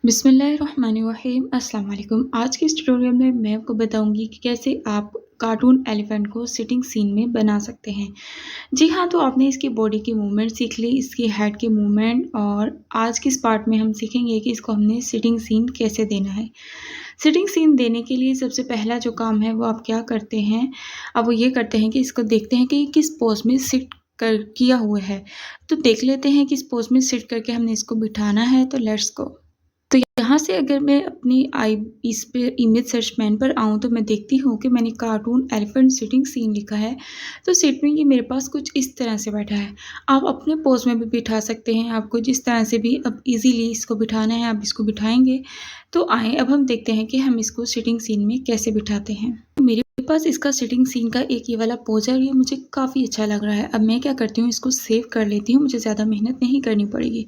बिस्मिल्लाहिर्रहमानिर्रहीम अस्सलाम वालेकुम। आज के इस ट्यूटोरियल में मैं आपको बताऊंगी कि कैसे आप कार्टून एलिफेंट को सिटिंग सीन में बना सकते हैं। जी हाँ, तो आपने इसकी बॉडी की मूवमेंट सीख ली, इसकी हेड की मूवमेंट, और आज के इस पार्ट में हम सीखेंगे कि इसको हमने सिटिंग सीन कैसे देना है। सिटिंग सीन देने के लिए सबसे पहला जो काम है वो आप क्या करते हैं, अब वो ये करते हैं कि इसको देखते हैं कि किस पोज में सिट कर किया हुआ है। तो देख लेते हैं किस पोज में सिट करके हमने इसको बिठाना है। तो लेट्स गो। तो यहाँ से अगर मैं अपनी इस पे इमेज सर्च पैन पर आऊँ तो मैं देखती हूँ कि मैंने कार्टून एलिफेंट सिटिंग सीन लिखा है। तो सिट में ये मेरे पास कुछ इस तरह से बैठा है। आप अपने पोज में भी बिठा सकते हैं, आपको जिस तरह से भी अब इजीली इसको बिठाना है आप इसको बिठाएंगे। तो आए अब हम देखते हैं कि हम इसको सिटिंग सीन में कैसे बिठाते हैं। मेरे पास इसका सिटिंग सीन का एक ये वाला पोज है और ये मुझे काफ़ी अच्छा लग रहा है। अब मैं क्या करती हूँ, इसको सेव कर लेती हूँ, मुझे ज़्यादा मेहनत नहीं करनी पड़ेगी।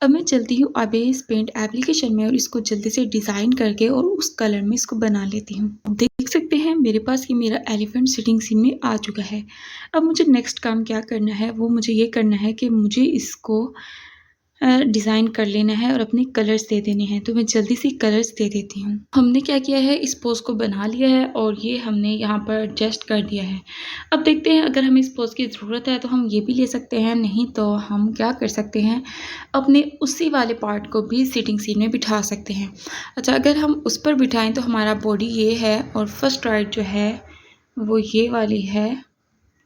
अब मैं चलती हूँ अबेस पेंट एप्लीकेशन में और इसको जल्दी से डिज़ाइन करके और उस कलर में इसको बना लेती हूँ। देख सकते हैं मेरे पास ये मेरा एलिफेंट सिटिंग सीन में आ चुका है। अब मुझे नेक्स्ट काम क्या करना है, वो मुझे ये करना है कि मुझे इसको डिज़ाइन कर लेना है और अपने कलर्स दे देने हैं। तो मैं जल्दी से कलर्स दे देती हूँ। हमने क्या किया है, इस पोज को बना लिया है और ये हमने यहाँ पर एडजस्ट कर दिया है। अब देखते हैं अगर हमें इस पोज की ज़रूरत है तो हम ये भी ले सकते हैं, नहीं तो हम क्या कर सकते हैं, अपने उसी वाले पार्ट को भी सिटिंग सीन में बिठा सकते हैं। अच्छा, अगर हम उस पर बिठाएं तो हमारा बॉडी ये है और फर्स्ट राइट जो है वो ये वाली है।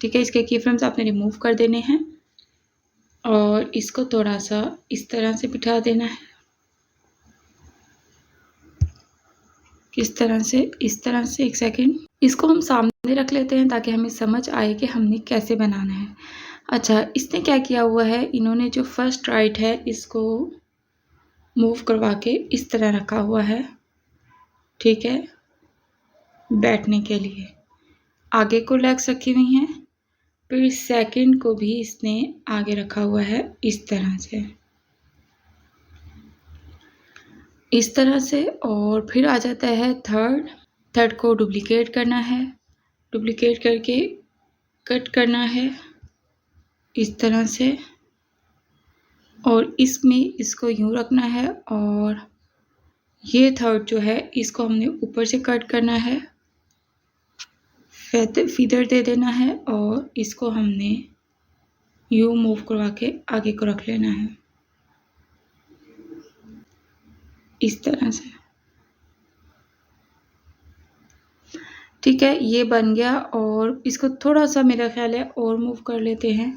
ठीक है, इसके की फ्रेम्स आपने रिमूव कर देने हैं और इसको थोड़ा सा इस तरह से बिठा देना है। किस तरह से, इस तरह से। एक सेकेंड, इसको हम सामने रख लेते हैं ताकि हमें समझ आए कि हमने कैसे बनाना है। अच्छा, इसने क्या किया हुआ है, इन्होंने जो फर्स्ट राइट है इसको मूव करवा के इस तरह रखा हुआ है। ठीक है, बैठने के लिए आगे को लेग्स रखी हुई हैं, फिर सेकंड को भी इसने आगे रखा हुआ है इस तरह से, इस तरह से। और फिर आ जाता है थर्ड को डुप्लीकेट करना है, डुप्लीकेट करके कट करना है इस तरह से, और इसमें इसको यूं रखना है। और ये थर्ड जो है इसको हमने ऊपर से कट करना है, फीदर दे देना है और इसको हमने यूं मूव करवा के आगे को रख लेना है इस तरह से। ठीक है, ये बन गया। और इसको थोड़ा सा मेरा ख्याल है और मूव कर लेते हैं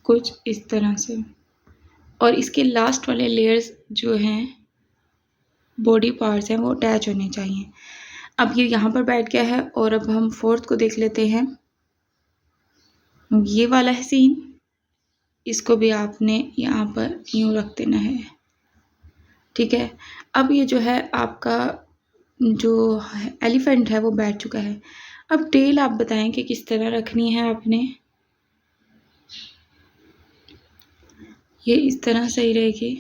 कुछ इस तरह से। और इसके लास्ट वाले लेयर्स जो हैं, बॉडी पार्ट्स हैं, वो अटैच होने चाहिए। अब ये यहाँ पर बैठ गया है और अब हम फोर्थ को देख लेते हैं। ये वाला है सीन, इसको भी आपने यहाँ पर यूं रख देना है। ठीक है, अब ये जो है आपका जो एलिफेंट है वो बैठ चुका है। अब टेल आप बताएं कि किस तरह रखनी है आपने। ये इस तरह सही रहेगी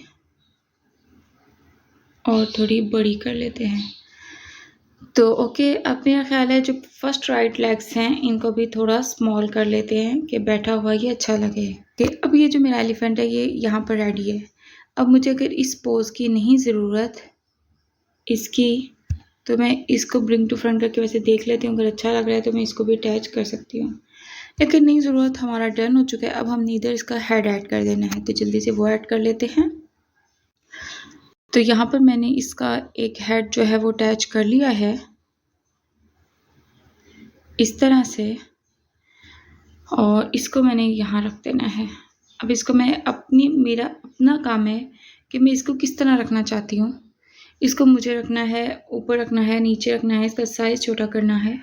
और थोड़ी बड़ी कर लेते हैं। तो ओके, अब मेरा ख्याल है जो फर्स्ट राइट लेग्स हैं इनको भी थोड़ा स्मॉल कर लेते हैं कि बैठा हुआ ये अच्छा लगे। कि अब ये जो मेरा एलिफेंट है ये यहाँ पर रेडी है। अब मुझे अगर इस पोज की नहीं ज़रूरत इसकी, तो मैं इसको ब्रिंग टू फ्रंट करके वैसे देख लेती हूँ, अगर अच्छा लग रहा है तो मैं इसको भी अटैच कर सकती हूँ। लेकिन नहीं ज़रूरत, हमारा डन हो चुका है। अब हमने इधर इसका हेड ऐड कर देना है, तो जल्दी से वो ऐड कर लेते हैं। तो यहाँ पर मैंने इसका एक हेड जो है वो अटैच कर लिया है इस तरह से, और इसको मैंने यहाँ रख देना है। अब इसको मैं मेरा अपना काम है कि मैं इसको किस तरह रखना चाहती हूँ। इसको मुझे रखना है ऊपर, रखना है नीचे, रखना है, इसका साइज़ छोटा करना है,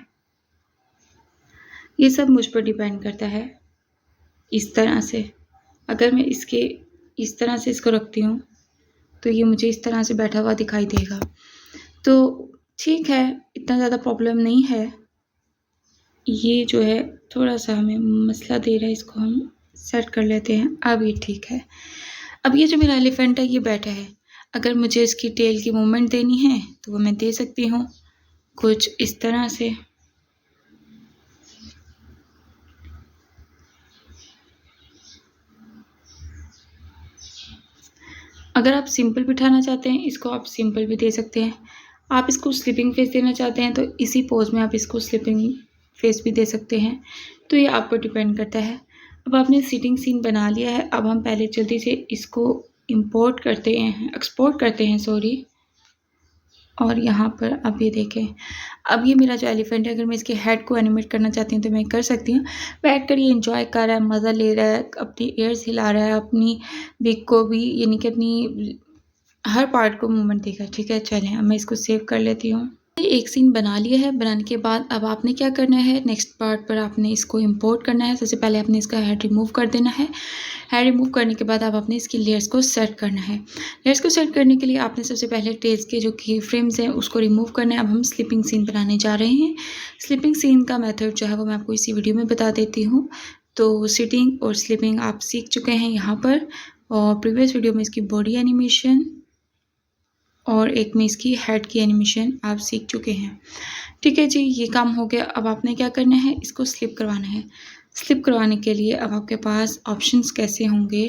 ये सब मुझ पर डिपेंड करता है। इस तरह से अगर मैं इसके इस तरह से इसको रखती हूँ तो ये मुझे इस तरह से बैठा हुआ दिखाई देगा। तो ठीक है, इतना ज़्यादा प्रॉब्लम नहीं है। ये जो है थोड़ा सा हमें मसला दे रहा है, इसको हम सेट कर लेते हैं। अब ये ठीक है। अब ये जो मेरा एलिफेंट है ये बैठा है। अगर मुझे इसकी टेल की मूवमेंट देनी है तो वो मैं दे सकती हूँ कुछ इस तरह से। अगर आप सिंपल बिठाना चाहते हैं इसको आप सिंपल भी दे सकते हैं। आप इसको स्लीपिंग फेस देना चाहते हैं तो इसी पोज में आप इसको स्लीपिंग फेस भी दे सकते हैं। तो ये आप पर डिपेंड करता है। अब आपने सिटिंग सीन बना लिया है। अब हम पहले जल्दी से इसको एक्सपोर्ट करते हैं सॉरी। और यहाँ पर अब ये देखें, अब ये मेरा जो एलिफेंट है, अगर मैं इसके हेड को एनिमेट करना चाहती हूँ तो मैं कर सकती हूँ। बैठ कर ये इंजॉय कर रहा है, मज़ा ले रहा है, अपनी एयर्स हिला रहा है, अपनी बिग को भी, यानी कि अपनी हर पार्ट को मूवमेंट देगा। ठीक है, चलें अब मैं इसको सेव कर लेती हूँ। एक सीन बना लिया है। बनाने के बाद अब आपने क्या करना है, नेक्स्ट पार्ट पर आपने इसको इंपोर्ट करना है। सबसे पहले आपने इसका हेड रिमूव कर देना है। हेड रिमूव करने के बाद अब आपने इसकी लेयर्स को सेट करना है। लेयर्स को सेट करने के लिए आपने सबसे पहले टेल्स के जो की फ्रेम्स हैं उसको रिमूव करना है। अब हम स्लीपिंग सीन बनाने जा रहे हैं। स्लीपिंग सीन का मेथड जो है वो मैं आपको इसी वीडियो में बता देती हूँ। तो सिटिंग और स्लीपिंग आप सीख चुके हैं यहाँ पर, और प्रीवियस वीडियो में इसकी बॉडी एनिमेशन और एक में इसकी हेड की एनिमेशन आप सीख चुके हैं। ठीक है जी, ये काम हो गया। अब आपने क्या करना है, इसको स्लिप करवाना है। स्लिप करवाने के लिए अब आपके पास ऑप्शंस कैसे होंगे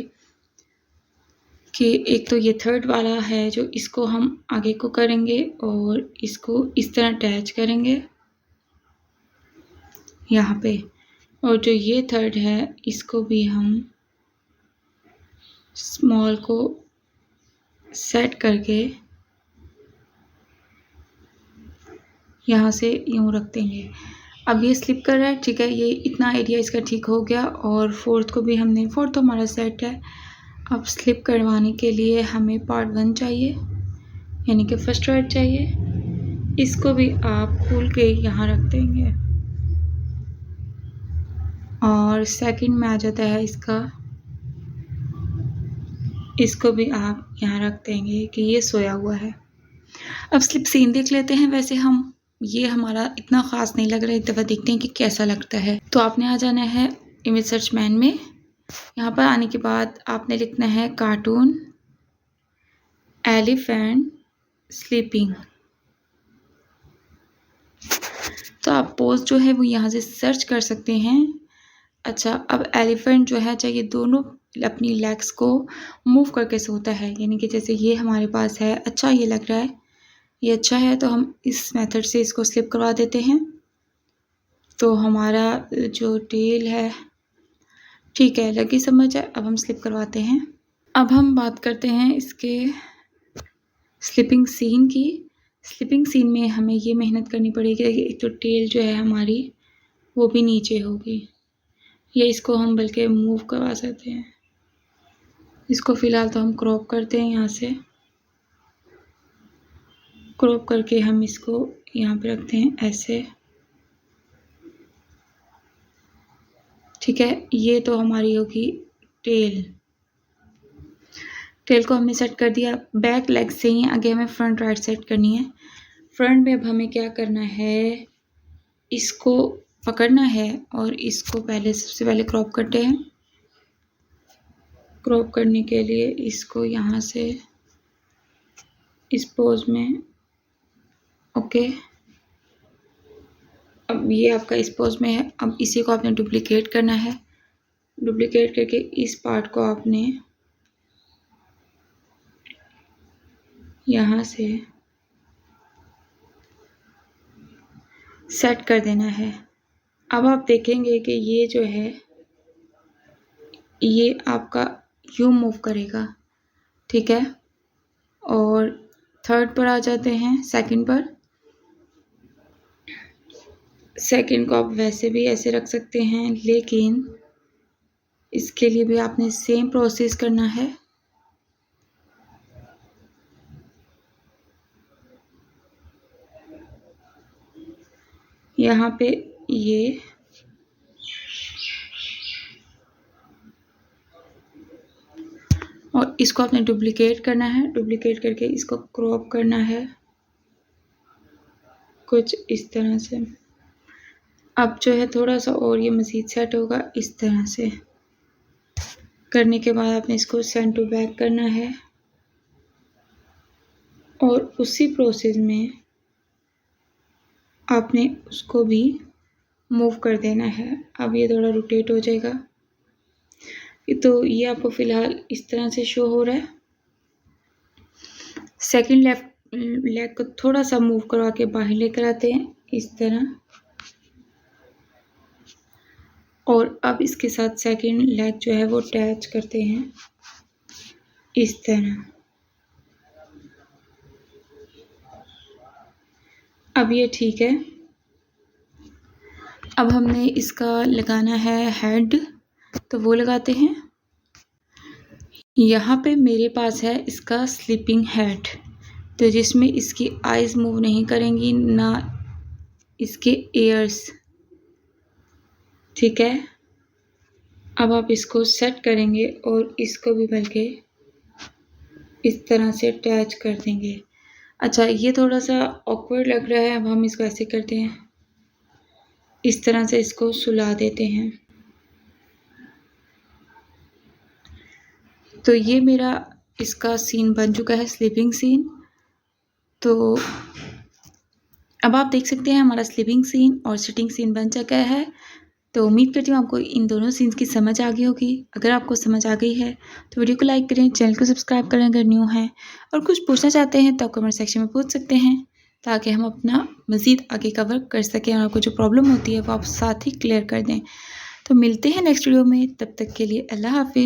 कि एक तो ये थर्ड वाला है जो इसको हम आगे को करेंगे और इसको इस तरह अटैच करेंगे यहाँ पे, और जो ये थर्ड है इसको भी हम स्मॉल को सेट करके यहाँ से यूँ रख देंगे। अब ये स्लिप कर रहा है, ठीक है, ये इतना एरिया इसका ठीक हो गया। और फोर्थ को भी हमने, फोर्थ तो हमारा सेट है। अब स्लिप करवाने के लिए हमें पार्ट 1 चाहिए, यानी कि फर्स्ट राइट चाहिए। इसको भी आप खोल के यहाँ रख देंगे। और सेकंड में आ जाता है इसका, इसको भी आप यहाँ रख देंगे कि ये सोया हुआ है। अब स्लिप सीन देख लेते हैं। वैसे हम, ये हमारा इतना ख़ास नहीं लग रहा है, एक दफ़ा देखते हैं कि कैसा लगता है। तो आपने आ जाना है इमेज सर्च मैन में। यहाँ पर आने के बाद आपने लिखना है कार्टून एलिफेंट स्लीपिंग। तो आप पोज जो है वो यहाँ से सर्च कर सकते हैं। अच्छा, अब एलिफेंट जो है, चाहिए दोनों अपनी लेग्स को मूव करके सोता है, यानी कि जैसे ये हमारे पास है। अच्छा, ये लग रहा है, ये अच्छा है, तो हम इस मेथड से इसको स्लिप करवा देते हैं। तो हमारा जो टेल है, ठीक है, लगी समझ है। अब हम स्लिप करवाते हैं। अब हम बात करते हैं इसके स्लिपिंग सीन की। स्लिपिंग सीन में हमें ये मेहनत करनी पड़ेगी कि एक तो टेल जो है हमारी वो भी नीचे होगी। ये इसको हम बल्कि मूव करवा सकते हैं। इसको फ़िलहाल तो हम क्रॉप करते हैं, यहाँ से क्रॉप करके हम इसको यहाँ पे रखते हैं ऐसे। ठीक है, ये तो हमारी होगी टेल। टेल को हमने सेट कर दिया। बैक लेग से ही आगे हमें फ्रंट राइट सेट करनी है। फ्रंट में अब हमें क्या करना है, इसको पकड़ना है और इसको पहले, सबसे पहले क्रॉप करते हैं। क्रॉप करने के लिए इसको यहाँ से इस पोज में, ओके। अब ये आपका इस पोज में है। अब इसी को आपने डुप्लीकेट करना है। डुप्लीकेट करके इस पार्ट को आपने यहाँ से सेट कर देना है। अब आप देखेंगे कि ये जो है ये आपका यूँ मूव करेगा, ठीक है। और थर्ड पर आ जाते हैं, सेकंड पर। सेकंड को आप वैसे भी ऐसे रख सकते हैं, लेकिन इसके लिए भी आपने सेम प्रोसेस करना है। यहाँ पे ये और इसको आपने डुप्लीकेट करना है। डुप्लीकेट करके इसको क्रॉप करना है कुछ इस तरह से। अब जो है थोड़ा सा और ये मज़ीद सेट होगा इस तरह से। करने के बाद आपने इसको सेंड टू बैक करना है और उसी प्रोसेस में आपने उसको भी मूव कर देना है। अब ये थोड़ा रोटेट हो जाएगा। तो ये आपको फ़िलहाल इस तरह से शो हो रहा है। सेकंड लेफ्ट लेग को थोड़ा सा मूव करवा के बाहर लेकर आते हैं इस तरह, और अब इसके साथ सेकंड लेग जो है वो अटैच करते हैं इस तरह। अब ये ठीक है। अब हमने इसका लगाना है हेड, तो वो लगाते हैं। यहाँ पे मेरे पास है इसका स्लीपिंग हेड, तो जिसमें इसकी आइज़ मूव नहीं करेंगी ना इसके एयर्स, ठीक है। अब आप इसको सेट करेंगे और इसको भी बल्कि इस तरह से अटैच कर देंगे। अच्छा, ये थोड़ा सा ऑकवर्ड लग रहा है, अब हम इसको ऐसे करते हैं, इस तरह से इसको सुला देते हैं। तो ये मेरा इसका सीन बन चुका है, स्लीपिंग सीन। तो अब आप देख सकते हैं हमारा स्लीपिंग सीन और सिटिंग सीन बन चुका है। तो उम्मीद करती हूँ आपको इन दोनों सीन्स की समझ आ गई होगी। अगर आपको समझ आ गई है तो वीडियो को लाइक करें, चैनल को सब्सक्राइब करें अगर न्यू हैं, और कुछ पूछना चाहते हैं तो आप कमेंट सेक्शन में पूछ सकते हैं, ताकि हम अपना मज़ीद आगे कवर कर सकें और आपको जो प्रॉब्लम होती है वो आप साथ ही क्लियर कर दें। तो मिलते हैं नेक्स्ट वीडियो में, तब तक के लिए अल्लाह हाफिज़।